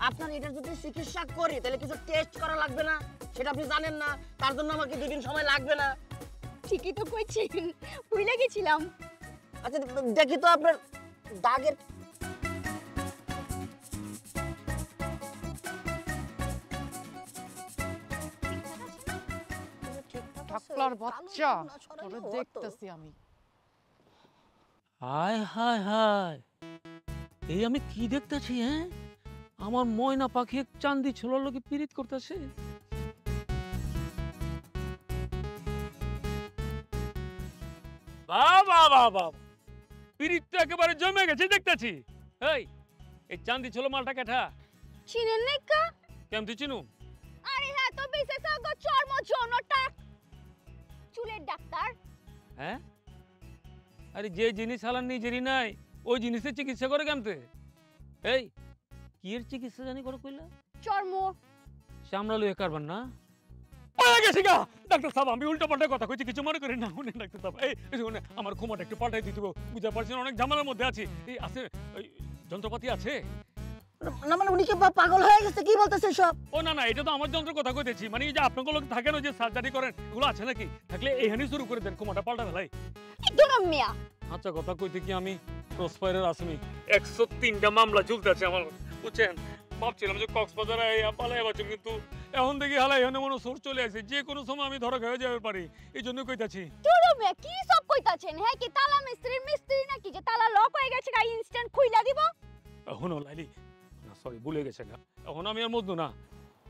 আপনার এটা যদি চিকিৎসা করি তাহলে কিছু টেস্ট করা লাগবে না, সেটা আপনি জানেন না, তার জন্য আমাকে 2 দিন সময় লাগবে না। ঠিকই তো কইছেন, ভুলে গেছিলাম। আচ্ছা দেখি তো আপনার দাগের। ঠাকুলার বাচ্চা তোরে দেখতেছি আমি। হায় হায় হায়, এই আমি কি দেখতেছি? হ্যাঁ, আমার ময়না পাখি এক চান্দি ছোলার লোকে পীড়িত করতেছে। বাবা বাবা, পীড়িত তো একেবারে জমে গেছে দেখতেছি। এই চান্দি ছোলা মালটা কেঠা? চিনেন নাই কা? কেমন তুই চিনু? আরে হ্যাঁ তো বিশেষজ্ঞ চর্ম যৌনটা চুলের ডাক্তার। হ্যাঁ, আরে যে জিনিস হালার নিজেরই নাই ওই জিনিসের চিকিৎসা করে কেমতে? এই কি এর চিকিৎসা জানি করে কইলা? চর্ম। সামলালো এ কারবার না পাওয়া গেছে গা। ডাক্তার সাহেব আমি উল্টা পাল্টা কথা কইছি, কিছু মনে করেন না। শুনেন ডাক্তার সাহেব, এই শুনে আমার ক্ষমাটা একটু পাল্টাই দিতে বুঝতে পারছেন, অনেক ঝামেলার মধ্যে আছি। এই আছে ওই যন্ত্রপাতি আছে? না মানে উনি কি পাগল হয়ে গেছে, কি বলতেছে সব? ও না না, এটা তো আমার যন্ত্রের কথা কইতেছি, মানে এই যে আপনার লোক থাকেন ওই যে সার্জারি করেন, এগুলো আছে নাকি? থাকলে এইখানেই শুরু করে দেন, ক্ষমাটা পাল্টা ফেলাই। একদম মিয়া। আচ্ছা কথা কইতে কি আমি ক্রসফায়ারের আসামি, 103টা মামলা চলতেছে আমার, বুঝছেন? ভাবছিলাম যে কক্সবাজারে পালাই বাঁচুম, কিন্তু এখন দেখি হালাই এখানে মনে সোর্স চলে আসে, যে কোনো সময় আমি ধরা খেয়ে যাবে পারি, এই জন্য কইতাছি। তোর মিয়া কি সব কইতাছেন? হ্যাঁ কি তালা মিস্ত্রি নাকি যে তালা লক হয়ে গেছে গাই ইনস্ট্যান্ট খুইলা দিব? এখনো লাইলি না, সরি ভুলে গেছে না, এখন আমি আর মজনু না,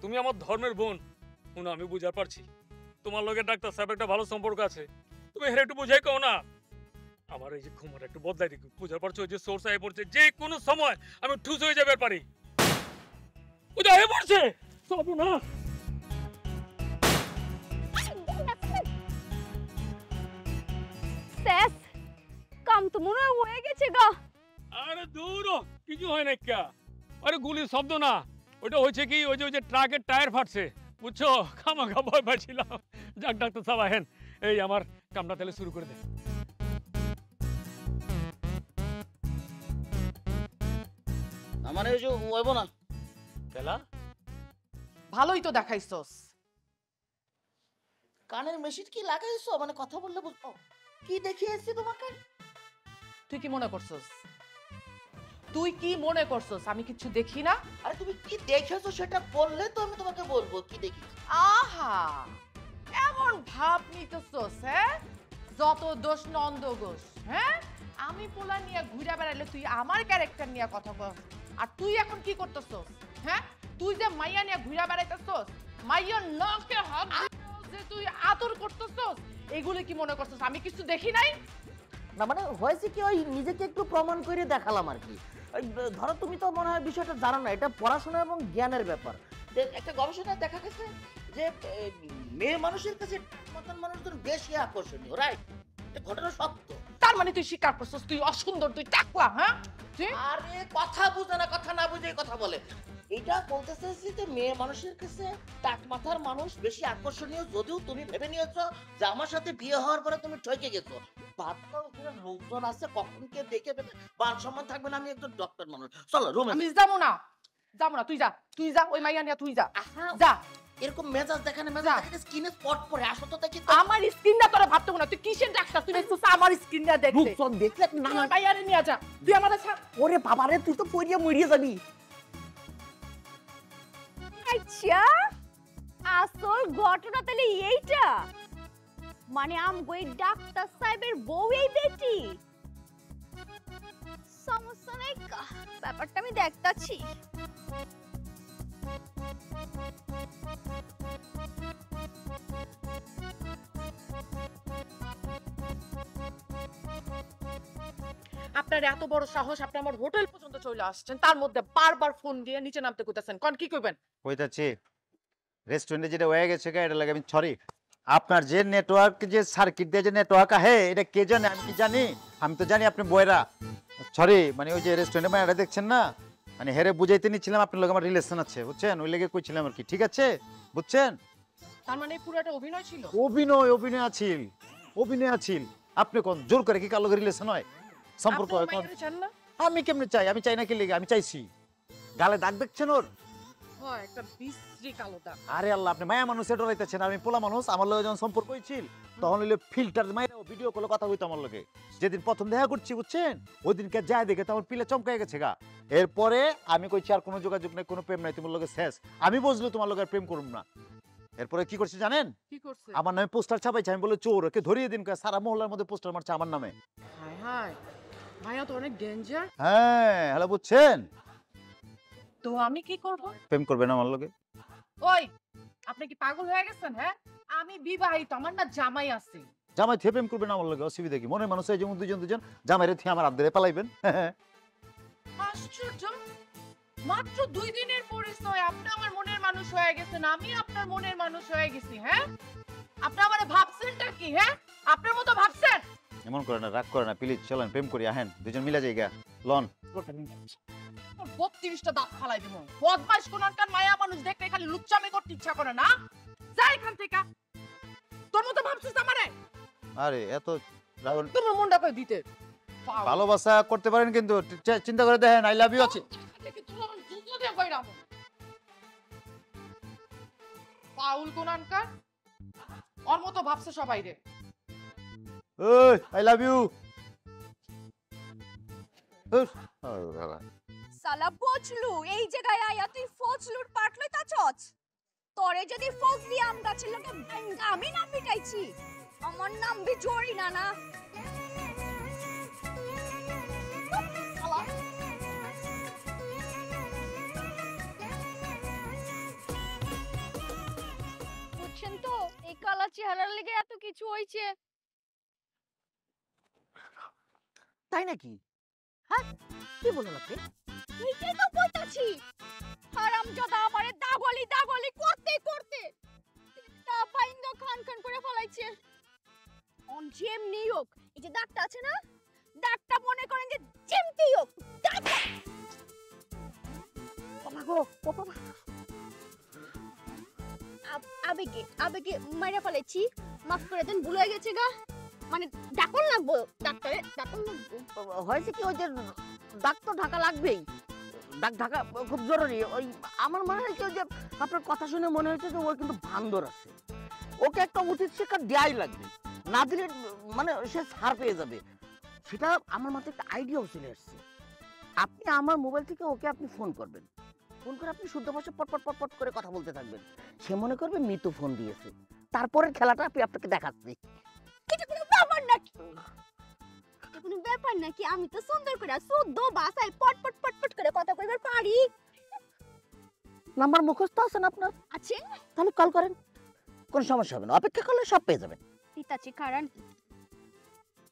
তুমি আমার ধর্মের বোন। শুনো আমি বুঝার পারছি তোমার লগে ডাক্তার সাহেব একটা ভালো সম্পর্ক আছে, তুমি হেরে একটু বুঝাই কও না। আমার এই যে ক্ষমাটা একটু বদলাই দিই, বুঝার পারছো যে সোর্স আই পড়ছে, যে কোনো সময় আমি ঠুস হয়ে যাবে পারি। ওটা হয়ে পড়ছে সব না। শেষ কাম তো মনে হয়ে গেছে গা। আরে দূর কিছু হয় না কা, আরে গুলির শব্দ না, ওটা হয়েছে কি ওই যে ট্রাকের টায়ার ফাটছে, বুঝছো? খামাখা ভয় পাচ্ছিলাম। যাক ডাক্তার সাহেব আহেন, এই আমার কামটা তাহলে শুরু করে দেন। আমার এই যে হইব না তেলা ভালোই তো দেখাইছস। কানের মেশিন কি লাগাইছো, মানে কথা বললে বুঝবো কি দেখিয়েছি তোমাকে? তুই কি মনে করছস? তুই কি মনে করছস আমি কিছু দেখি না? আরে তুমি কি দেখেছো সেটা বললে তো আমি তোমাকে বলবো কি দেখি। আহা, এমন ভাব নিতেছস? হ্যাঁ, যত দোষ নন্দ ঘোষ। হ্যাঁ, আমি পোলা নিয়ে ঘুরে বেড়াইলে তুই আমার ক্যারেক্টার নিয়ে কথা বল, আর তুই এখন কি করতেছস? হ্যাঁ, তুই যে মাইয়া নিয়ে ঘুরে বেড়াইতেছস, মাইয়ার নখে হাত দিতেছস, যে তুই আদর করতেছস, এগুলো কি মনে করছস আমি কিছু দেখি নাই? না মানে হয়েছে কি, ওই নিজেকে একটু প্রমাণ করে দেখালাম আর কি। ধরো তুমি তো মনে হয় বিষয়টা জানো না, এটা পড়াশোনা এবং জ্ঞানের ব্যাপার। একটা গবেষণায় দেখা গেছে যে মেয়ে মানুষের কাছে মতন মানুষজন বেশি আকর্ষণীয়, রাইট? এটা ঘটনা সত্য। তার মানে তুই স্বীকার করছিস তুই অসুন্দর, তুই টাকলা, হ্যাঁ? আরে কথা বুঝে না, কথা না বুঝে কথা বলে। এটা বলতে চাইছি যে মেয়ে মানুষের কাছে টাক মাথার মানুষ বেশি আকর্ষণীয়, যদিও তুমি ভেবে নিয়েছো যে আমার সাথে বিয়ে হওয়ার পরে তুমি ঠকে গেছো। বাদ দাও, ওখানে লোকজন আছে, কখন কে দেখে ফেলে, মান সম্মান থাকবে না। আমি একজন ডক্টর মানুষ, চলো রুমে। আমি যাবো না, তুই যা, ওই মাইয়া নিয়ে তুই যা, যা। এরকম মেজাজ দেখানে, মেজাজ দেখানে স্কিনে স্পট পড়ে, আসো তো দেখি। আমার স্কিনটা তোরা ভাবতে না, তুই কিসের ডাক্তার? তুই দেখছিস আমার স্কিনটা দেখতে? রূপসন দেখলে না না, মাইয়ারে নিয়ে যা, তুই আমার ছাড়। ওরে বাবারে, তুই তো পড়িয়ে মরিয়ে যাবি। আচ্ছা, আসল ঘটনা তাহলে এইটা, মানে আমগো এই ডাক্তার সাহেবের বউ এই বেটি। সমস্যা নেই, ব্যাপারটা আমি দেখতাছি। আপনার এত বড় সাহস, আপনি আমার হোটেল পর্যন্ত চলে আসছেন, তার মধ্যে বারবার ফোন দিয়ে নিচে নামতে কইতাছেন। কোন কি কইবেন? কইতাছি রেস্টুরেন্টে যেটা হয়ে গেছে এটা লাগে আমি সরি। আপনার যে নেটওয়ার্ক, যে সার্কিট দিয়ে যে নেটওয়ার্ক আহে, এটা কে জানে? আমি কি জানি? আমি তো জানি আপনি বয়রা। সরি, মানে ওই যে রেস্টুরেন্টে মায়াটা দেখছেন না, মানে হেরে বুঝাইতে নিচ্ছিলাম আপনার লোক আমার রিলেশন আছে, বুঝছেন? ওই লেগে কইছিলাম আর কি, ঠিক আছে? বুঝছেন? তার মানে পুরোটা অভিনয় ছিল? অভিনয় আছিল। আপনি কোন জোর করে কি কার লগে রিলেশন হয়, সম্পর্ক হয়? কোন চান না? আমি কেমনে চাই? আমি চাই না কি লেগে? আমি চাইছি। গালে দাগ দেখছেন ওর? হয় একটা বিশ্রী কালো দাগ। আরে আল্লাহ, আপনি মায়া মানুষে ডরাইতেছেন, আমি পোলা মানুষ। আমার লগে যখন সম্পর্ক হয়েছিল তখন হইলে ফিল্টার মাইরা ভিডিও কলে কথা হইতো আমার লগে। যেদিন প্রথম দেখা করছি, বুঝছেন, ওই দিনকে যায় দেখে তখন পিলে চমকাই গেছে গা। এরপরে আমি কইছি আর কোনো যোগাযোগ নাই, কোনো প্রেম নাই, তোমার লগে শেষ। আমি বুঝলো তোমার লগে প্রেম করুম না। এরপরে কি করছি জানেন? কি করছে? আমার নামে পোস্টার ছাপাইছে। আমি বলে চোর, ওকে ধরিয়ে দিন। সারা মহল্লার মধ্যে পোস্টার মারছে আমার নামে। হায় হায়, মায়া তো অনেক ডেঞ্জার। হ্যাঁ, হ্যালো, বুঝছেন? তো আমি কি করব? প্রেম করবেন আমার লগে? ওই, আপনি কি পাগল হয়ে গেছেন? হ্যাঁ, আমি বিবাহিত, আমার না জামাই আছে। জামাই থেকে প্রেম করবেন আমার লগে? অসুবিধা কি? মনের মানুষ যেমন দুজন জামাইরে থেকে আমার হাত ধরে পালাইবেন? আশ্চর্য, মাত্র 2 দিনের পরিচয় আপনি আমার মনের মানুষ হয়ে গেছেন, আমি আপনার মনের মানুষ হয়ে গেছি। হ্যাঁ, আপনি আমারে ভাবছেনটা কি? হ্যাঁ, আপনার মতো ভাবছেন? এমন করে না, রাগ করে না, প্লিজ চলেন প্রেম করি, আহেন দুজন মিলা যাইগা লন। 32টা দাঁত ফালাই দিব। বদমাইশ কোনকার মায়া মানুষ দেখলে খালি লুচ্চামি করতে ইচ্ছা করে না? যা এখান থেকে। তোর মতো ভাবছিস আমারে? আরে এত তোমার মনটা কই দিতে? ভালোবাসা করতে পারেন, কিন্তু চিন্তা করে দেখেন আই লাভ ইউ আছে। পাউল কোনকার ওর মতো ভাবছে সবাই রে। ওই আই লাভ ইউ। সালা বচলু, এই জায়গায় আয়া তুই ফজলুর পাট লইতা চচ। তোরে যদি ফজলি আম গাছের লগে ভাঙ্গা আমি না পিটাইছি, আমার নাম বিজরি না না। বুঝছেন তো, এই কালা চেহারার লেগে এত কিছু হইছে। তাই নাকি? হ্যাঁ, কি বলেন আপনি? এইটাই তো কইতাছি, হারামজাদা আমারে দাগলি করতে করতে তা পাইন্দা খান করে ফলাইছে। অন যেমনি হোক, এই যে দাগটা আছে না, দাগটা মনে করেন যে যেমনি হোক আবেগে মাইরা ফেলেছি, মাফ করে দেন, ভুল হয়ে গেছে গা। মানে ডাকন লাগবো, ডাক্তারে ডাকন লাগবো। হয়েছে কি, ওই যে দাগ তো ঢাকা লাগবেই, দাগ ঢাকা খুব জরুরি। ওই আমার মনে হয় কি, ওই যে আপনার কথা শুনে মনে হচ্ছে যে ওর কিন্তু বান্দর আছে, ওকে একটা উচিত শিক্ষা দেওয়াই লাগবে, না দিলে মানে সে ছাড় পেয়ে যাবে। সেটা আমার মাথায় একটা আইডিয়াও চলে আসছে। আপনি আমার মোবাইল থেকে ওকে আপনি ফোন করবেন, ফোন করে আপনি শুদ্ধ ভাষায় পটপট করে কথা বলতে থাকবেন। সে মনে করবে মিতু ফোন দিয়েছে। তারপরের খেলাটা আমি আপনাকে দেখাচ্ছি। এটা কোনো ব্যাপার নাকি? এটা কোনো ব্যাপার নাকি? আমি তো সুন্দর করে শুদ্ধ ভাষায় পট করে কথা কইবার পারি। নাম্বার মুখস্থ আছে না আপনার? আছে। তাহলে কল করেন, কোনো সমস্যা হবে না, অপেক্ষা করলে সব পেয়ে যাবেন। দিতাছি কারণ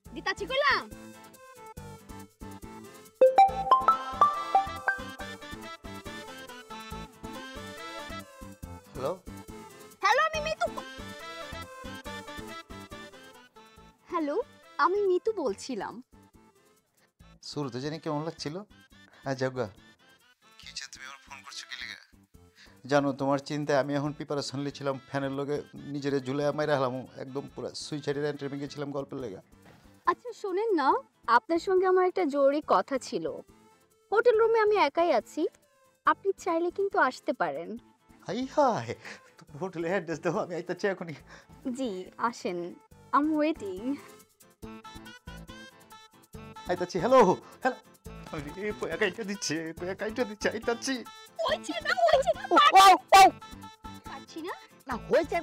দিতাছি কইলাম। হ্যালো হ্যালো, আমি মিতু। হ্যালো, আমি মিতু বলছিলাম। শুরুতে জানি কেমন লাগছিল। যাগা কি হচ্ছে, তুমি আমার ফোন করছো কি লিগা? জানো তোমার চিন্তায় আমি এখন প্রিপারেশন লিছিলাম, ফ্যানের লগে নিজেরে ঝুলে মাইরা হলাম, একদম পুরো সুইসাইডের এন্ট্রি গেছিলাম গল্পের লেগা। আচ্ছা শোনেন না, আপনার সঙ্গে আমার একটা জরুরি কথা ছিল। হোটেল রুমে আমি একাই আছি, আপনি চাইলে কিন্তু আসতে পারেন। হাই হাই, তুমি হোটেলে অ্যাড্রেস দাও, আমি আইতাছি এখনই। জি আসেন, আই এম ওয়েটিং। আইতাছি। হ্যালো হ্যালো, আরে কয়া কাইটা দিচ্ছে, আইতাছি। হইছে না হইছে না, ও ও ও পারছি না। না হয়েছে,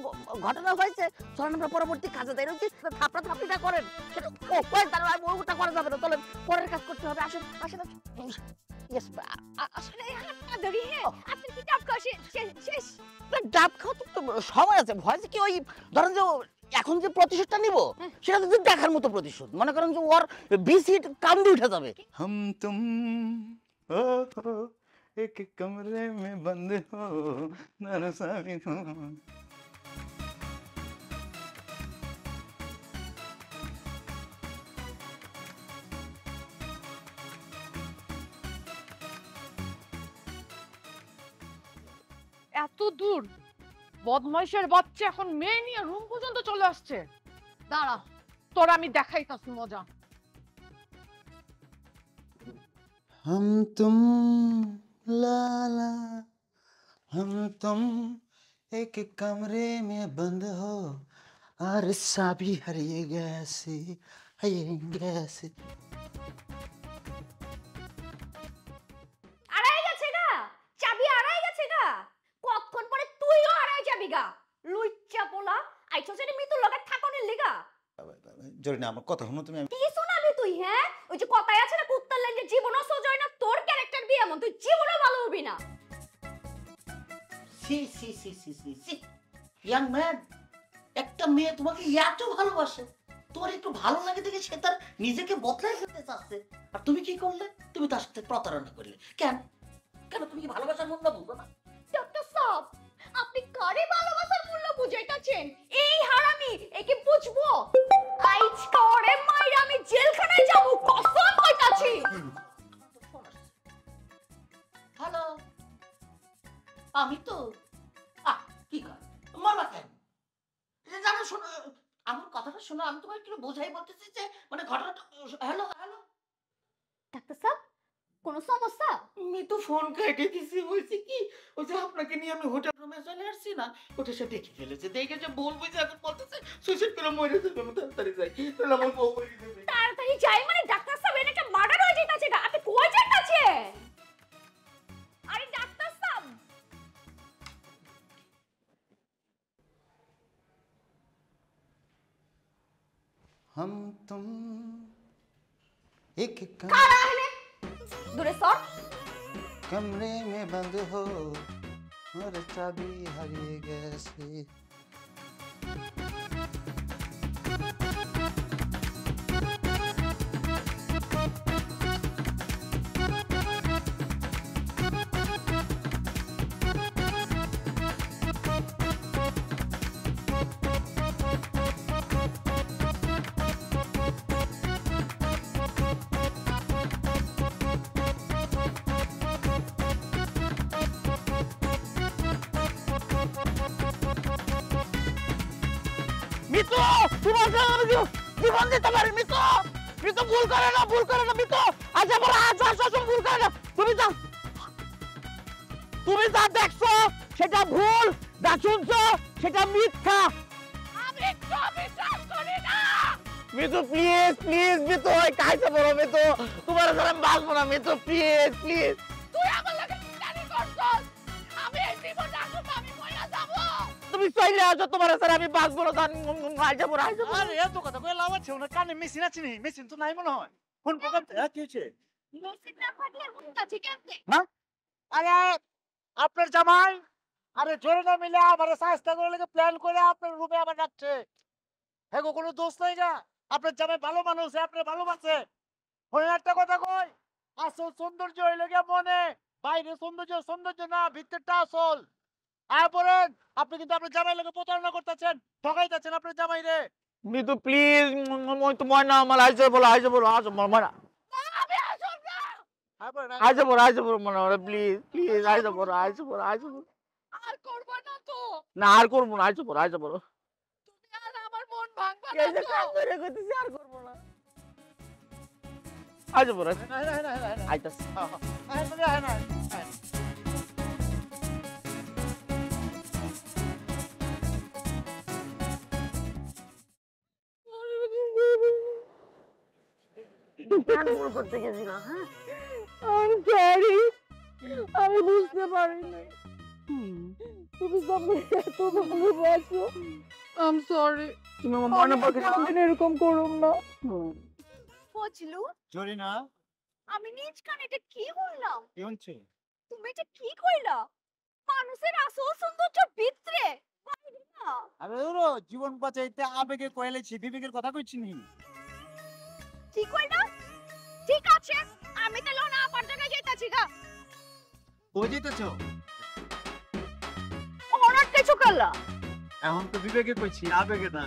ঘটনা হয়েছে, চলেন আমরা পরবর্তী কাজে যাই। রয়েছে থাপড়া থাপড়িটা করেন সেটা ও কয় তার ওটা করা যাবে না, চলেন পরের কাজ করতে হবে। আসেন আসেন ইয়েস। আসলে হাতটা ধরি, হ্যাঁ আপনার কি টাপ কাশে শেষ? ডাব খাওয়া তো সময় আছে। ভয় যে কি, ওই ধরেন যে এখন যে প্রতিশোধটা নিব সেটা তো দেখার মতো প্রতিশোধ। মনে করেন যে ওর বিসিট কান্দে উঠে যাবে। हम तुम ओ हो एक कमरे में बंद हो नरसानी हो। এত দূর বদমাইশের বাচ্চা এখন মেয়ে নিয়ে রুম পর্যন্ত চলে আসছে। দাঁড়া, তোর আমি দেখাইতাছি মজা। हम तुम ला ला हम तुम एक कमरे में बंद हो और साबी हरिए गैसी আড়াই গেছে গা, চাবি আড়াই গেছে গা। কতক্ষণ পরে তুইও আড়াই যাবি গা, লুচ্চা পোলা। আইছো যে মিতুর লগে থাকনের লিগা। জরিনা আমার কথা শুনো তুমি। কি শোনাবি তুই? হ্যাঁ ওই যে কথাই আছে না, কুত্তার লেগে জীবনও সোজয় না, তোর ক্যারেক্টার দিয়ে এমন তুই জীবনও ভালো হবি না। সি সি সি সি সি সি ইয়াং ম্যান, একটা মেয়ে তোমাকে এত ভালোবাসে, তোমার একটু ভালো লাগে দেখে সে তার নিজেকে বদলাই ফেলতে চাচ্ছে, আর তুমি কি করলে? তুমি তার সাথে প্রতারণা করলে। কেন কেন তুমি কি ভালোবাসার মূল্য বুঝো না? ডক্টর সাহেব, আপনি কারে ভালোবাসার মূল্য বুঝাইতাছেন? এই হারামি একে বুঝবো? আইজ করে মাইরা আমি জেলখানায় যাব, কসম কইতাছি। হ্যালো, আমি তো কি কর মারবা কেন? জানো শোনো, আমার কথাটা শোনো, আমি তোমার একটু বোঝাই বলতেছি যে মানে ঘটনাটা। হ্যালো হ্যালো ডাক্তার সাহেব, কোনো সমস্যা? আমি তো ফোন কেটে দিছি। বলছি কি, ওই যে আপনাকে নিয়ে আমি হোটেল রুমে চলে আসছি না, ওটা সে দেখে ফেলেছে। দেখে যে বলবো যে এখন বলতেছে সুইসাইড করে মরে যাবে, আমি তাড়াতাড়ি যাই, তাহলে আমার বউ মরে যাবে। তাড়াতাড়ি যাই মানে ডাক্তার সাহেব, এটা একটা মার্ডার হয়ে যাইতাছে গা। আপনি কই যাইতাছেন? আরে ডাক্তার সাহেব, हम तुम एक কারা হলে দূরে সর। कमरे में बंद हो और चाबी हरिए गैसी। মিতু, তোমার জন্য আমি জীবন দিতে পারি। মিতু, মিতু ভুল করে না, ভুল করে না মিতু। আচ্ছা বলো, আজ আসলে ভুল করে না। তুমি যা দেখছো সেটা ভুল, যা শুনছো সেটা মিথ্যা। আমি তো বিশ্বাস করি না। মিতু প্লিজ প্লিজ, মিতু ওই কাইছে বলো। মিতু তোমার সাথে আমি বাঁচবো না। Mitu please please. তুই আমার লাগে জানি করছস। আমি এই জীবন রাখব, আমি মইরা যাব। তুমি চাইলে আসো, তোমার সাথে আমি বাঁচবো না। আইজাবো আইজাবো। আরে এত কথা কই লাভ আছে? ওনার কানে মেশিন আছে নি? মেশিন তো নাই মনে হয়। ফোন প্রোগ্রাম কি হয়েছে? মেসিন না ফাটিয়ে উঠতাছি কেমনে? আরে আপনার জামাই, আরে জোরে না মিলে আমার সাহায্য করে লেগে প্ল্যান করে আপনার রুমে আবার রাখছে। হ্যাঁ গো, কোনো দোষ নাই গা। আপনার জামাই ভালো মানুষ, আপনার ভালোবাসে। হয়ে একটা কথা কই, আসল সৌন্দর্য হইলে গিয়া মনে, বাইরে সৌন্দর্য সৌন্দর্য না, ভিতরটা আসল। আর পরে আপনি কিন্তু আপনার জামাই লোকে প্রতারণা করতেছেন, ঠকাইতেছেন আপনার জামাই রে। মিতু প্লিজ মই তো ময়না আমার আইছে বলো আসো ময়না আমি আসব না। আইছে বলো ময়না প্লিজ প্লিজ আইছে বলো আর করব না তো। না আর করবো না আইছে বলো তুমি আর আমার মন ভাঙবা এই যে না কাজ তো। করে কইতেছি আর করবো না আইছে বলো আইতাছে করতে গেছিলাম হ্যাঁ I'm sorry. আমি বুঝতে পারিনি তুমি সবাই এত ভালোবাসো। I'm sorry. তুমি আমার মনে পড়ে আমি এরকম করুম না। ফজলু জরিনা আমি নিজ কানে এটা কি বললাম? কি হচ্ছে? তুমি এটা কি কইলা? মানুষের আসল সৌন্দর্য ভিতরে বাইরে না। আরে ওরো জীবন বাঁচাইতে আবেগে কইলেছি বিবেকের কথা কইছি নি। কি কইলা? ঠিক আছে আমি তাহলে না আপার জায়গায় যাইতাছি গা। কই যেতেছো? হঠাৎ কিছু করলা? এখন তো বিবেকে কইছি আবেগে না।